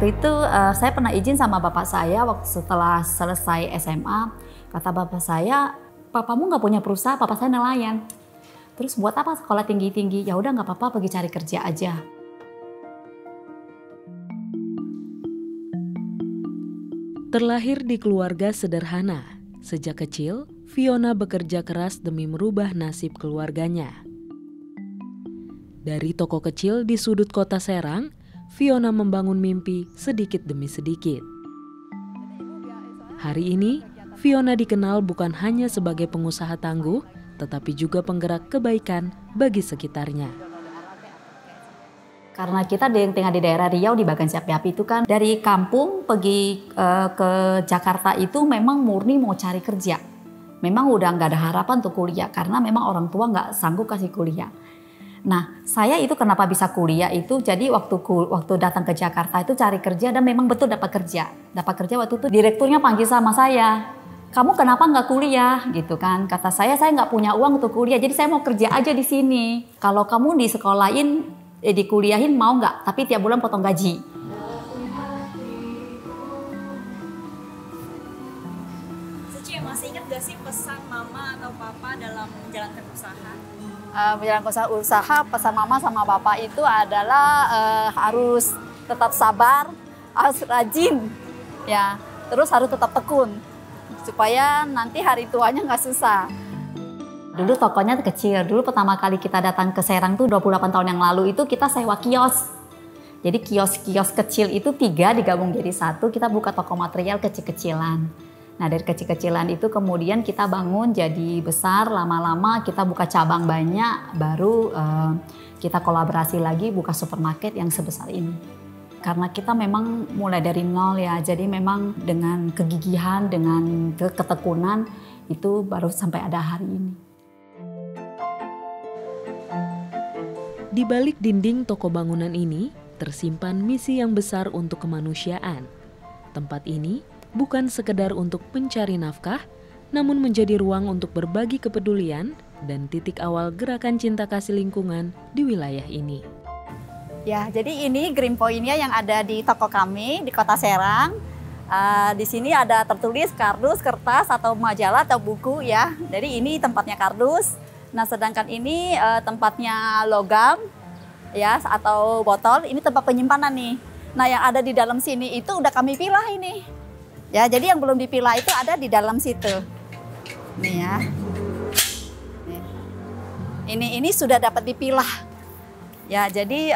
waktu itu saya pernah izin sama bapak saya waktu setelah selesai SMA. Kata bapak saya, papamu nggak punya perusahaan, papa saya nelayan. Terus buat apa sekolah tinggi-tinggi? Ya udah nggak apa-apa, pergi cari kerja aja. Terlahir di keluarga sederhana, sejak kecil Fiona bekerja keras demi merubah nasib keluarganya. Dari toko kecil di sudut kota Serang, Fiona membangun mimpi sedikit demi sedikit. Hari ini, Fiona dikenal bukan hanya sebagai pengusaha tangguh, tetapi juga penggerak kebaikan bagi sekitarnya. Karena kita tinggal di daerah Riau di Bagan Siapi-Api itu kan dari kampung pergi ke Jakarta itu memang murni mau cari kerja. Memang udah nggak ada harapan untuk kuliah karena memang orang tua nggak sanggup kasih kuliah. Nah, saya itu kenapa bisa kuliah itu jadi waktu datang ke Jakarta itu cari kerja dan memang betul dapat kerja. Dapat kerja waktu itu direkturnya panggil sama saya. Kamu kenapa nggak kuliah gitu kan? Kata saya nggak punya uang untuk kuliah jadi saya mau kerja aja di sini. Kalau kamu di sekolahin dikuliahin mau nggak? Tapi tiap bulan potong gaji. Suci, masih ingat gak sih pesan mama atau papa dalam menjalankan usaha? Menjalankan usaha pesan mama sama bapak itu adalah harus tetap sabar, harus rajin, ya, terus harus tetap tekun supaya nanti hari tuanya nggak susah. Dulu tokonya kecil, dulu pertama kali kita datang ke Serang tuh 28 tahun yang lalu itu kita sewa kios. Jadi kios-kios kecil itu 3 digabung jadi 1, kita buka toko material kecil-kecilan. Nah dari kecil-kecilan itu kemudian kita bangun jadi besar, lama-lama kita buka cabang banyak, baru kita kolaborasi lagi buka supermarket yang sebesar ini. Karena kita memang mulai dari nol ya, jadi memang dengan kegigihan, dengan ketekunan itu baru sampai ada hari ini. Di balik dinding toko bangunan ini tersimpan misi yang besar untuk kemanusiaan. Tempat ini bukan sekedar untuk mencari nafkah, namun menjadi ruang untuk berbagi kepedulian dan titik awal gerakan cinta kasih lingkungan di wilayah ini. Ya, jadi ini Green Point-nya yang ada di toko kami di Kota Serang. Di sini ada tertulis kardus, kertas atau majalah atau buku ya. Jadi ini tempatnya kardus. Nah, sedangkan ini tempatnya logam ya atau botol. Ini tempat penyimpanan nih. Nah, yang ada di dalam sini itu udah kami pilah ini. Ya, jadi yang belum dipilah itu ada di dalam situ. Nih ya. Ini sudah dapat dipilah. Ya, jadi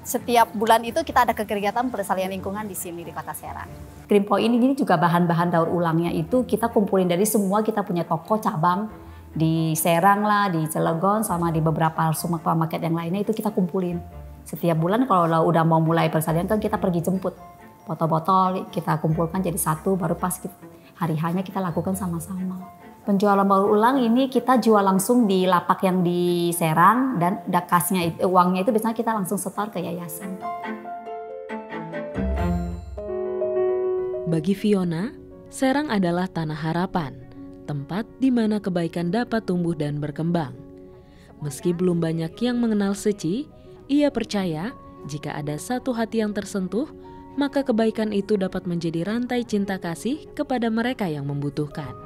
setiap bulan itu kita ada kegiatan pelestarian lingkungan di sini di Kota Serang. Green Point ini juga bahan-bahan daur ulangnya itu kita kumpulin dari semua, kita punya toko cabang di Serang lah, di Cilegon sama di beberapa supermarket yang lainnya itu kita kumpulin. Setiap bulan kalau udah mau mulai pelestarian kan kita pergi jemput. Botol-botol kita kumpulkan jadi satu, baru pas hari hanya kita lakukan sama-sama. Penjualan baur ulang ini kita jual langsung di lapak yang di Serang dan kasnya uangnya itu biasanya kita langsung setor ke yayasan. Bagi Fiona, Serang adalah tanah harapan, tempat di mana kebaikan dapat tumbuh dan berkembang. Meski belum banyak yang mengenal Seci, ia percaya jika ada satu hati yang tersentuh, maka kebaikan itu dapat menjadi rantai cinta kasih kepada mereka yang membutuhkan.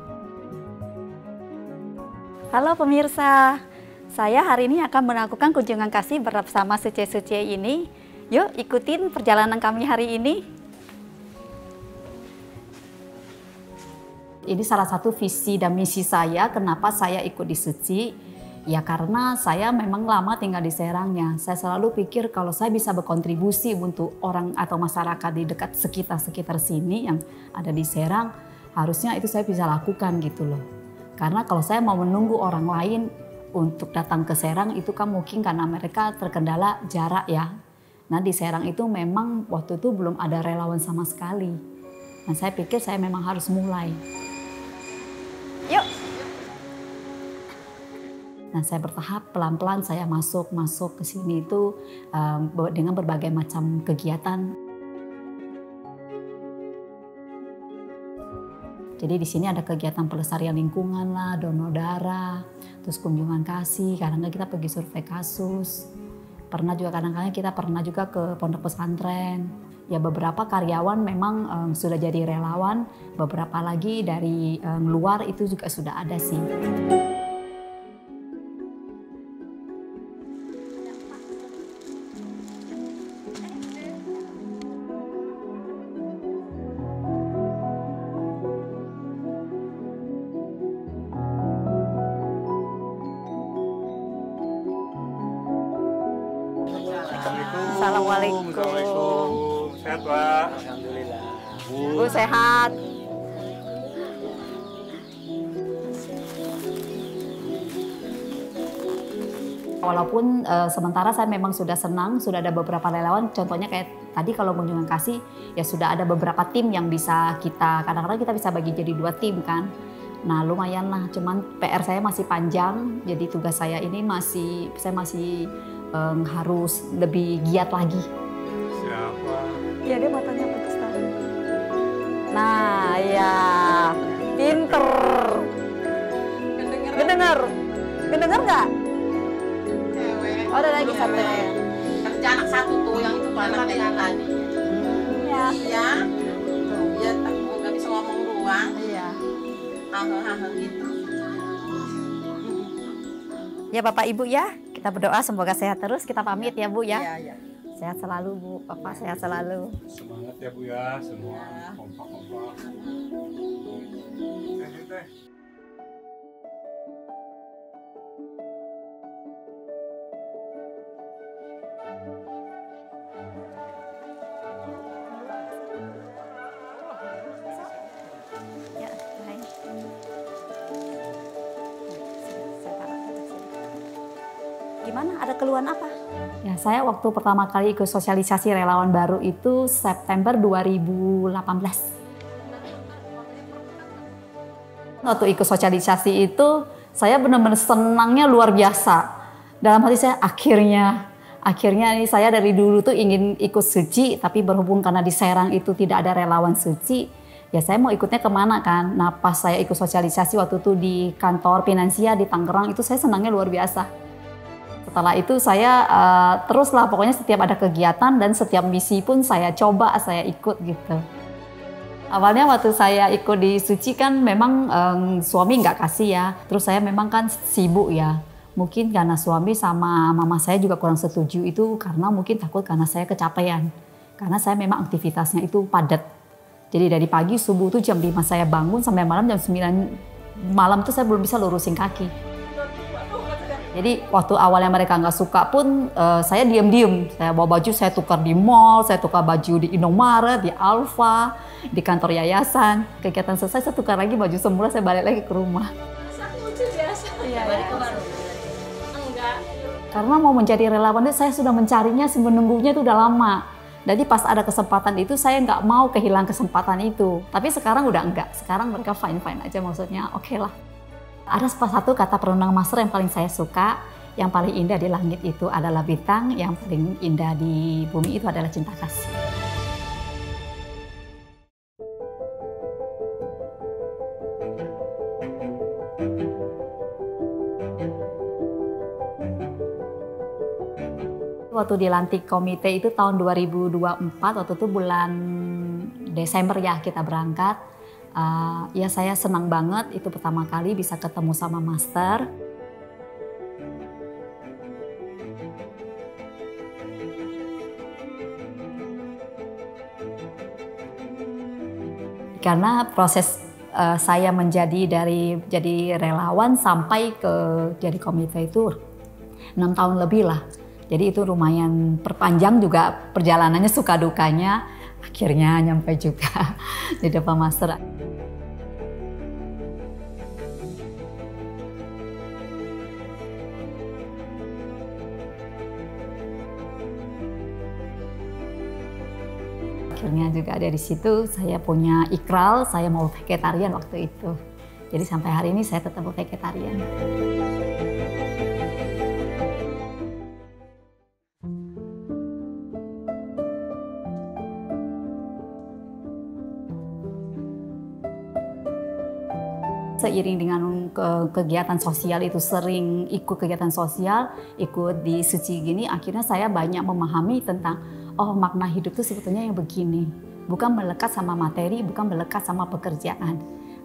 Halo pemirsa, saya hari ini akan melakukan kunjungan kasih bersama Sece-Sece ini. Yuk ikutin perjalanan kami hari ini. Ini salah satu visi dan misi saya, kenapa saya ikut di Seci. Ya karena saya memang lama tinggal di Serangnya. Saya selalu pikir kalau saya bisa berkontribusi untuk orang atau masyarakat di dekat sekitar sini yang ada di Serang, harusnya itu saya bisa lakukan gitu loh. Karena kalau saya mau menunggu orang lain untuk datang ke Serang itu kan mungkin karena mereka terkendala jarak ya. Nah di Serang itu memang waktu itu belum ada relawan sama sekali. Nah saya pikir saya memang harus mulai. Yuk! Nah, saya bertahap pelan-pelan saya masuk ke sini itu dengan berbagai macam kegiatan. Jadi di sini ada kegiatan pelestarian lingkungan lah, donor darah, terus kunjungan kasih, kadang kita pergi survei kasus. Pernah juga kadang-kadang kita pernah juga ke pondok pesantren. Ya beberapa karyawan memang sudah jadi relawan, beberapa lagi dari luar itu juga sudah ada sih. Assalamualaikum. Assalamualaikum. Sehat, Pak? Alhamdulillah. Bu sehat. Walaupun sementara saya memang sudah senang, sudah ada beberapa relawan, contohnya kayak tadi kalau kunjungan kasih, ya sudah ada beberapa tim yang bisa kita, kadang-kadang kita bisa bagi jadi 2 tim kan. Nah lumayan lah, cuman PR saya masih panjang, jadi tugas saya ini saya masih harus lebih giat lagi. Siapa? Iya dia matanya bagus tadi. Nah ya, pinter. Kedenger nggak? Oh, ada lagi satu. Kerja anak satu tuh, yang itu tuh anak yang tadi. Ya. Iya. Tuh, dia nggak bisa ngomong doang. Iya. Hahe gitu. Ya Bapak Ibu ya, kita berdoa semoga sehat terus. Kita pamit ya Bu ya. Iya. Sehat selalu Bu, Bapak sehat selalu. Semangat ya, Bu ya, semua kompak-kompak. Teh. Ya, baik. Gimana? Ada keluhan apa? Ya, saya waktu pertama kali ikut sosialisasi relawan baru itu September 2018. Waktu ikut sosialisasi itu saya benar-benar senangnya luar biasa. Dalam hati saya akhirnya ini saya dari dulu tuh ingin ikut suci, tapi berhubung karena di Serang itu tidak ada relawan suci, ya saya mau ikutnya kemana kan. Nah pas saya ikut sosialisasi waktu itu di kantor Finansia di Tangerang itu saya senangnya luar biasa. Setelah itu saya teruslah pokoknya setiap ada kegiatan dan setiap misi pun saya coba, saya ikut gitu. Awalnya waktu saya ikut di Suci kan memang suami nggak kasih ya. Terus saya memang kan sibuk ya. Mungkin karena suami sama mama saya juga kurang setuju itu karena mungkin takut karena saya kecapean. Karena saya memang aktivitasnya itu padat. Jadi dari pagi subuh tuh jam 5 saya bangun sampai malam jam 9 malam tuh saya belum bisa lurusin kaki. Jadi waktu awalnya mereka nggak suka pun saya diem-diem. Saya bawa baju, saya tukar di mall, saya tukar baju di Indomaret, di Alfa, di kantor yayasan. Kegiatan selesai saya tukar lagi baju semula, saya balik lagi ke rumah. Lucu biasa. Iya, Balik iya. ke baru. Enggak. Karena mau menjadi relawan itu saya sudah mencarinya, menunggunya itu udah lama. Jadi pas ada kesempatan itu saya nggak mau kehilangan kesempatan itu. Tapi sekarang udah enggak. Sekarang mereka fine-fine aja, maksudnya oke lah. Ada satu kata perundang master yang paling saya suka, yang paling indah di langit itu adalah bintang, yang paling indah di bumi itu adalah cinta kasih. Waktu dilantik komite itu tahun 2024, waktu itu bulan Desember ya kita berangkat. Ya saya senang banget itu pertama kali bisa ketemu sama master. Karena proses saya jadi relawan sampai ke jadi komite itu 6 tahun lebih lah. Jadi itu lumayan perpanjang juga perjalanannya suka dukanya. Akhirnya nyampe juga di depan master. Akhirnya juga dari situ saya punya ikrar, saya mau vegetarian waktu itu. Jadi sampai hari ini saya tetap vegetarian. Seiring dengan kegiatan sosial itu, sering ikut kegiatan sosial, ikut di suci gini, akhirnya saya banyak memahami tentang oh makna hidup itu sebetulnya yang begini. Bukan melekat sama materi, bukan melekat sama pekerjaan.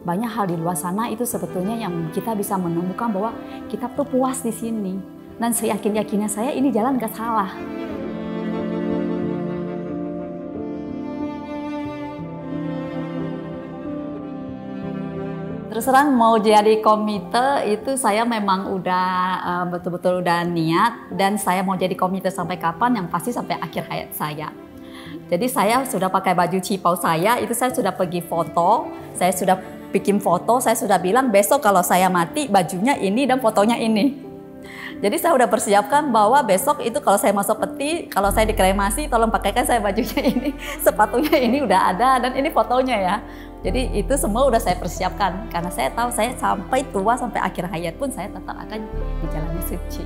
Banyak hal di luar sana itu sebetulnya yang kita bisa menemukan bahwa kita tuh puas di sini. Dan seyakin-yakinnya saya ini jalan gak salah. Terus terang mau jadi komite itu saya memang udah betul-betul udah niat, dan saya mau jadi komite sampai kapan, yang pasti sampai akhir hayat saya. Jadi saya sudah pakai baju cipau saya, itu saya sudah pergi foto, saya sudah bikin foto, saya sudah bilang besok kalau saya mati bajunya ini dan fotonya ini. Jadi saya udah persiapkan bahwa besok itu kalau saya masuk peti, kalau saya dikremasi, tolong pakaikan saya bajunya ini, sepatunya ini udah ada, dan ini fotonya ya. Jadi itu semua udah saya persiapkan, karena saya tahu saya sampai tua, sampai akhir hayat pun saya tetap akan di jalannya suci.